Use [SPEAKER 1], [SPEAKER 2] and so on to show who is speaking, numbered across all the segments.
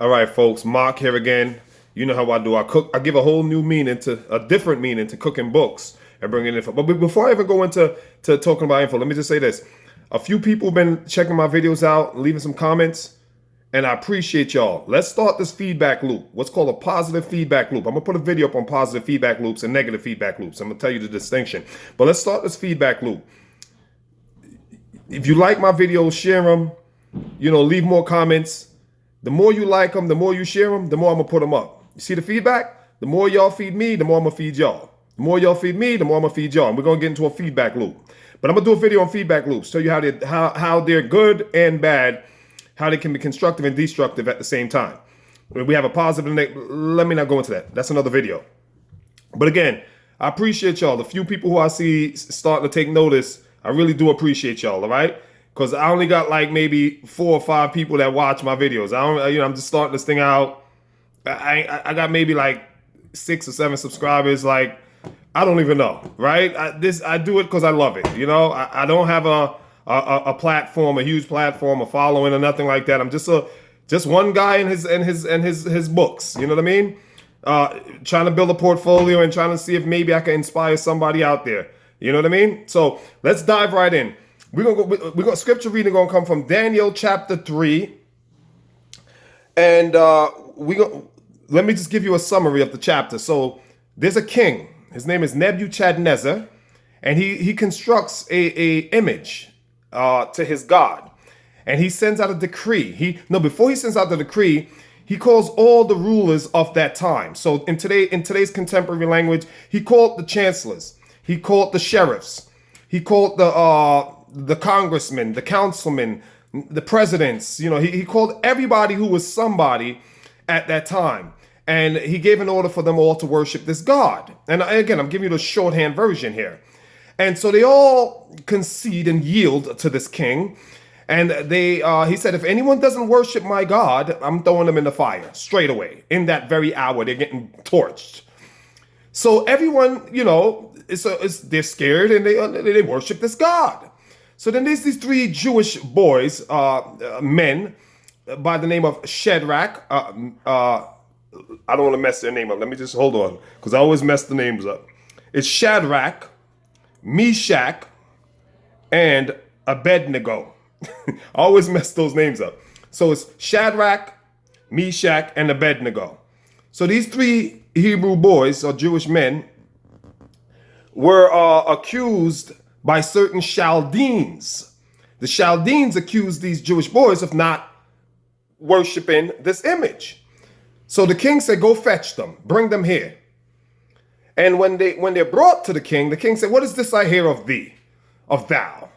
[SPEAKER 1] All right, folks. Mark here again. You know how I do. I give a whole new meaning a different meaning to cooking books and bringing info. But before I even go into talking about info, let me just say this: a few people have been checking my videos out, leaving some comments, and I appreciate y'all. Let's start this feedback loop. What's called a positive feedback loop. I'm gonna put a video up on positive feedback loops and negative feedback loops. I'm gonna tell you the distinction. But let's start this feedback loop. If you like my videos, share them. Leave more comments. The more you like them, the more you share them, the more I'm going to put them up. You see the feedback? The more y'all feed me, the more I'm going to feed y'all. The more y'all feed me, the more I'm going to feed y'all. And we're going to get into a feedback loop. But I'm going to do a video on feedback loops, tell you how they're good and bad, how they can be constructive and destructive at the same time. We have a positive and negative. Let me not go into that. That's another video. But again, I appreciate y'all. The few people who I see starting to take notice, I really do appreciate y'all, all right? Because I only got like maybe 4 or 5 people that watch my videos. I'm just starting this thing out. I got maybe like 6 or 7 subscribers. Like, I don't even know, right? I do it because I love it. I don't have a platform, a huge platform, a following, or nothing like that. I'm just one guy in his books. You know what I mean? Trying to build a portfolio and trying to see if maybe I can inspire somebody out there. You know what I mean? So let's dive right in. Scripture reading gonna come from Daniel chapter 3, and let me just give you a summary of the chapter. So there's a king. His name is Nebuchadnezzar, and he constructs a image to his god, and he sends out a decree. Before he sends out the decree, he calls all the rulers of that time. So in today's contemporary language, he called the chancellors, he called the sheriffs, he called the congressmen, the councilmen, the presidents. He called everybody who was somebody at that time. And he gave an order for them all to worship this God. And again, I'm giving you the shorthand version here. And so they all concede and yield to this king. And he said, if anyone doesn't worship my God, I'm throwing them in the fire straight away. In that very hour, they're getting torched. So everyone, they're scared and they worship this God. So then there's these 3 Jewish boys, men, by the name of Shadrach. I don't want to mess their name up. Let me just hold on, because I always mess the names up. It's Shadrach, Meshach, and Abednego. I always mess those names up. So it's Shadrach, Meshach, and Abednego. So these 3 Hebrew boys, or Jewish men, were accused by certain Chaldeans. The Chaldeans accused these Jewish boys of not worshiping this image. So the king said, go fetch them, bring them here. And when they're brought to the king said, what is this I hear of thee, of thou?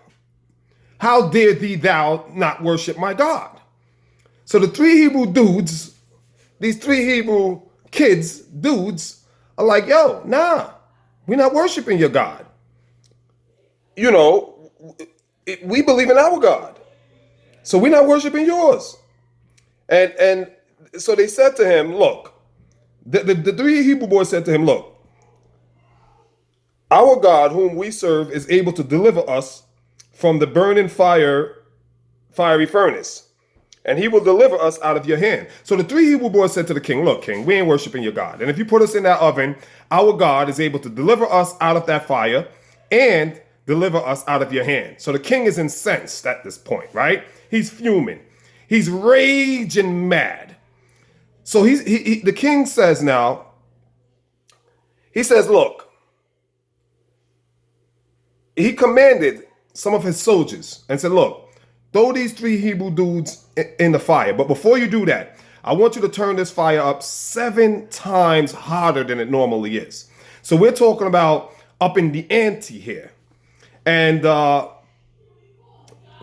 [SPEAKER 1] How dare thou not worship my God? So the 3 Hebrew dudes, these 3 Hebrew dudes are like, yo, nah, we're not worshiping your God. We believe in our God, so we're not worshiping yours. And so they said to him, look, the 3 Hebrew boys said to him, look, our God whom we serve is able to deliver us from the burning fiery furnace, and he will deliver us out of your hand. So the 3 Hebrew boys said to the king, look, king, we ain't worshiping your God. And if you put us in that oven, our God is able to deliver us out of that fire and deliver us out of your hand. So the king is incensed at this point, right? He's fuming. He's raging mad. So the king says now, he says, look, he commanded some of his soldiers and said, look, throw these 3 Hebrew dudes in the fire. But before you do that, I want you to turn this fire up 7 times hotter than it normally is. So we're talking about upping the ante here. And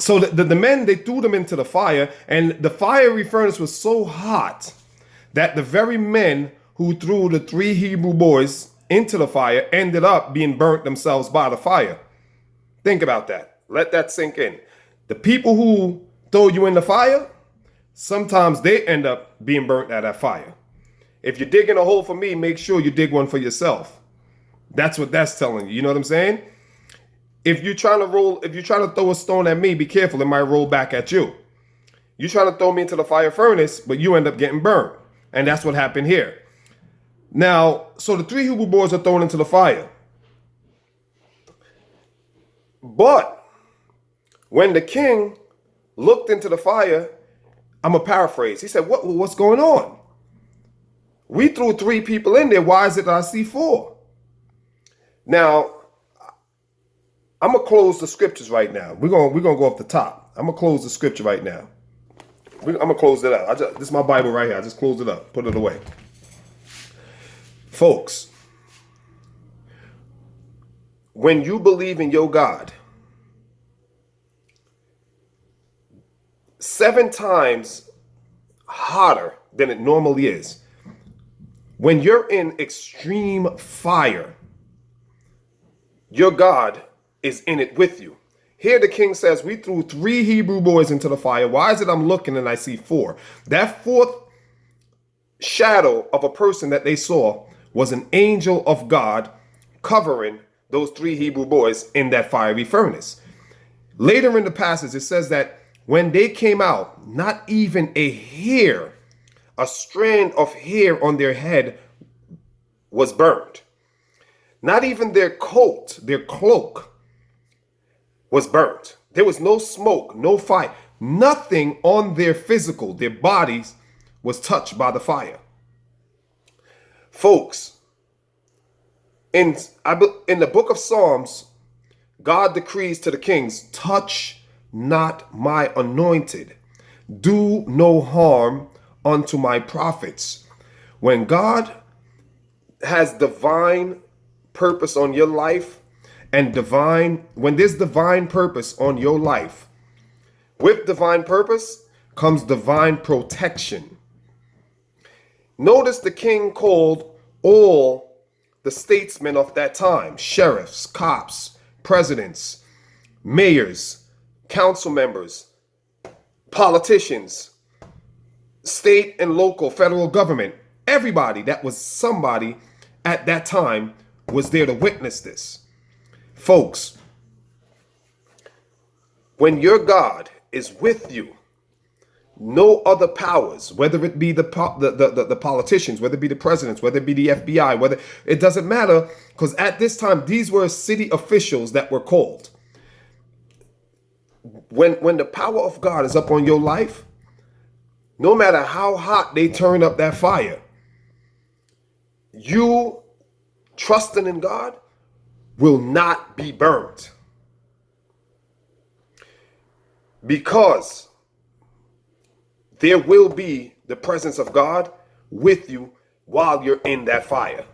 [SPEAKER 1] so the men, they threw them into the fire, and the fiery furnace was so hot that the very men who threw the 3 Hebrew boys into the fire ended up being burnt themselves by the fire. Think about that. Let that sink in. The people who throw you in the fire, sometimes they end up being burnt at that fire. If you're digging a hole for me, make sure you dig one for yourself. That's what that's telling you. You know what I'm saying? If you're trying to throw a stone at me, be careful, it might roll back at you. You trying to throw me into the fire furnace, but you end up getting burned. And that's what happened here. Now, so the 3 Hebrew boys are thrown into the fire. But when the king looked into the fire, I'm going to paraphrase. He said, what's going on? We threw 3 people in there. Why is it that I see 4? Now, I'm going to close the scriptures right now. We're going to go off the top. I'm going to close the scripture right now. I'm going to close it out. This is my Bible right here. I just closed it up. Put it away. Folks, when you believe in your God, 7 times hotter than it normally is. When you're in extreme fire, your God is in it with you. Here the king says, we threw 3 Hebrew boys into the fire. Why is it I'm looking and I see 4? That 4th shadow of a person that they saw was an angel of God covering those 3 Hebrew boys in that fiery furnace. Later in the passage, it says that when they came out, not even a hair, a strand of hair on their head was burned. Not even their coat, their cloak was burnt. There was no smoke, no fire. Nothing on their physical, their bodies, was touched by the fire. Folks, in the book of Psalms, God decrees to the kings, touch not my anointed. Do no harm unto my prophets. When God has divine purpose on your life, and when there's divine purpose on your life, with divine purpose comes divine protection. Notice the king called all the statesmen of that time, sheriffs, cops, presidents, mayors, council members, politicians, state and local, federal government, everybody that was somebody at that time was there to witness this. Folks, when your God is with you, no other powers, whether it be the politicians, whether it be the presidents, whether it be the FBI, it doesn't matter, because at this time, these were city officials that were called. When the power of God is up on your life, no matter how hot they turn up that fire, you trusting in God will not be burnt. Because there will be the presence of God with you while you're in that fire.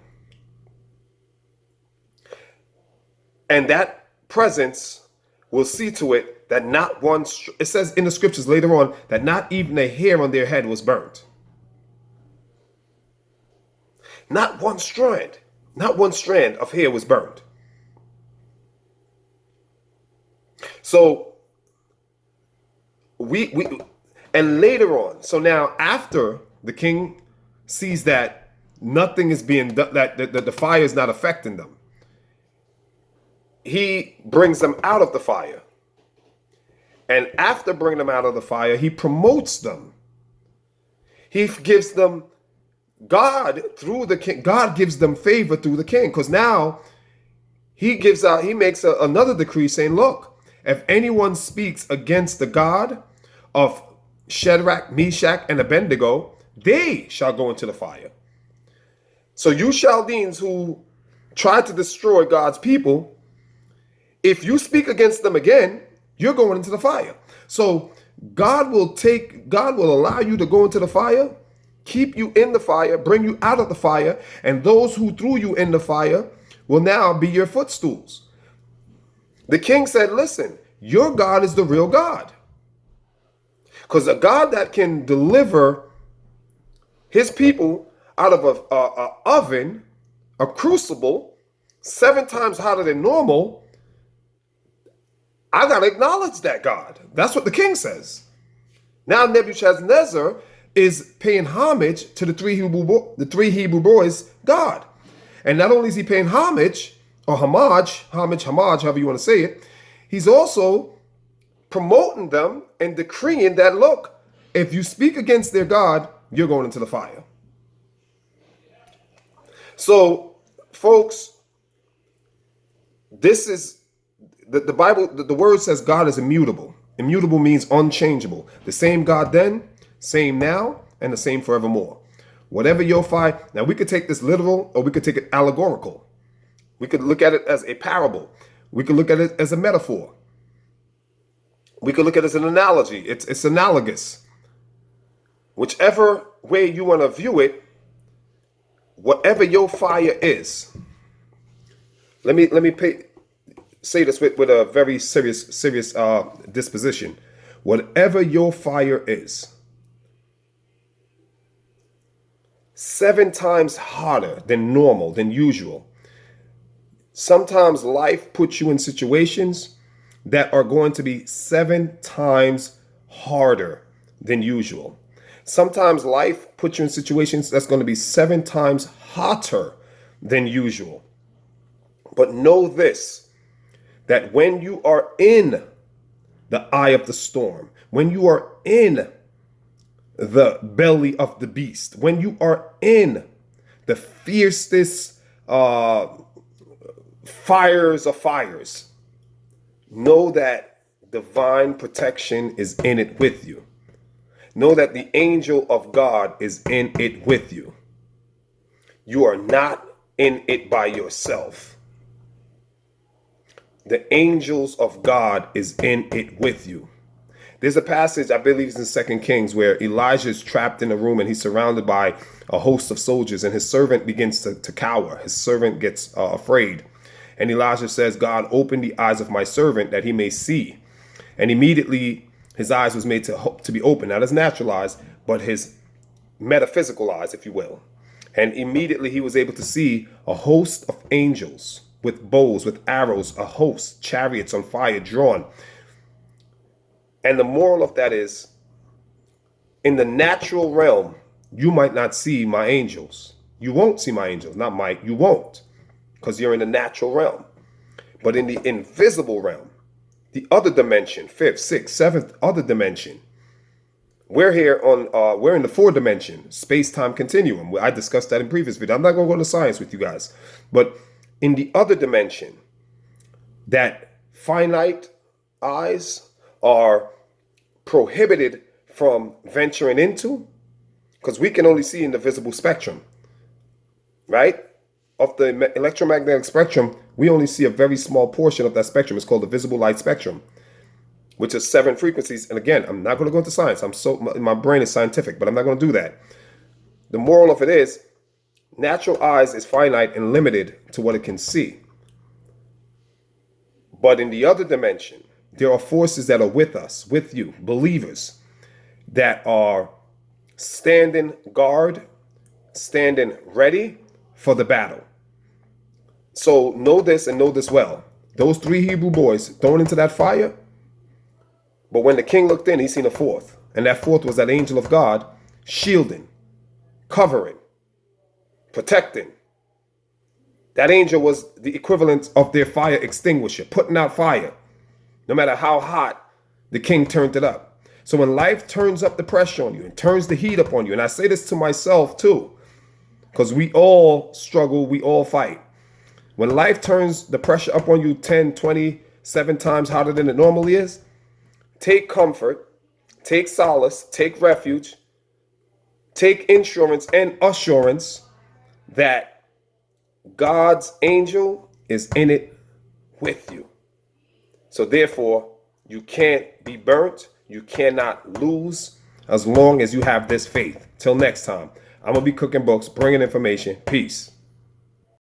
[SPEAKER 1] And that presence will see to it that not one, it says in the scriptures later on, that not even a hair on their head was burnt. Not one strand of hair was burned. So and later on, so now after the king sees that nothing is being done, that the fire is not affecting them, he brings them out of the fire. And after bringing them out of the fire, he promotes them. He gives them God through the king. God gives them favor through the king, because now he makes another decree saying, look, if anyone speaks against the God of Shadrach, Meshach, and Abednego, they shall go into the fire. So you Chaldeans who tried to destroy God's people, if you speak against them again, you're going into the fire. So God will allow you to go into the fire, keep you in the fire, bring you out of the fire, and those who threw you in the fire will now be your footstools. The king said, listen, your God is the real God. Because a God that can deliver his people out of a oven, a crucible, 7 times hotter than normal, I got to acknowledge that God. That's what the king says. Now Nebuchadnezzar is paying homage to the three Hebrew boys' God. And not only is he paying homage, or homage, however you want to say it, he's also promoting them and decreeing that, look, If you speak against their God, you're going into the fire. So, folks, this is the Bible. The word says God is immutable. Immutable means unchangeable. The same God then, same now, and the same forevermore. Whatever your fire. Now, we could take this literal or we could take it allegorical. We could look at it as a parable. We could look at it as a metaphor. We could look at it as an analogy. It's analogous. Whichever way you want to view it, whatever your fire is. Let me say this with a very serious disposition. Whatever your fire is, 7 times harder than normal, than usual. Sometimes life puts you in situations that are going to be 7 times harder than usual. Sometimes life puts you in situations that's going to be 7 times hotter than usual. But know this, that when you are in the eye of the storm, when you are in the belly of the beast, when you are in the fiercest fires of fires, know that divine protection is in it with you. Know that the angel of God is in it with you. You are not in it by yourself. The angels of God is in it with you. There's a passage, I believe it's in 2 Kings, where Elijah is trapped in a room and he's surrounded by a host of soldiers, and his servant begins to cower. His servant gets afraid. And Elijah says, God, open the eyes of my servant that he may see. And immediately his eyes was made to be open. Not his natural eyes, but his metaphysical eyes, if you will. And immediately he was able to see a host of angels with bows, with arrows, a host, chariots on fire drawn. And the moral of that is, in the natural realm, you might not see my angels. You won't see my angels, not might, you won't, because you're in the natural realm. But in the invisible realm, the other dimension, 5th, 6th, 7th, other dimension, we're in the 4th dimension, space-time continuum. I discussed that in previous video. I'm not going to go into science with you guys. But in the other dimension, that finite eyes are prohibited from venturing into, because we can only see in the visible spectrum, right? Of the electromagnetic spectrum, we only see a very small portion of that spectrum. It's called the visible light spectrum, which is 7 frequencies. And again, I'm not going to go into science. My brain is scientific, but I'm not going to do that. The moral of it is, natural eyes is finite and limited to what it can see. But in the other dimension, there are forces that are with us, with you, believers, that are standing guard, standing ready for the battle. So know this and know this well. Those 3 Hebrew boys thrown into that fire, but when the king looked in, he seen a 4th. And that 4th was that angel of God, shielding, covering, protecting. That angel was the equivalent of their fire extinguisher, putting out fire. No matter how hot, the king turned it up. So when life turns up the pressure on you and turns the heat up on you, and I say this to myself too, because we all struggle, we all fight. When life turns the pressure up on you 10, 27 times hotter than it normally is, take comfort, take solace, take refuge, take insurance and assurance that God's angel is in it with you. So therefore, you can't be burnt. You cannot lose as long as you have this faith. Till next time, I'm going to be cooking books, bringing information. Peace.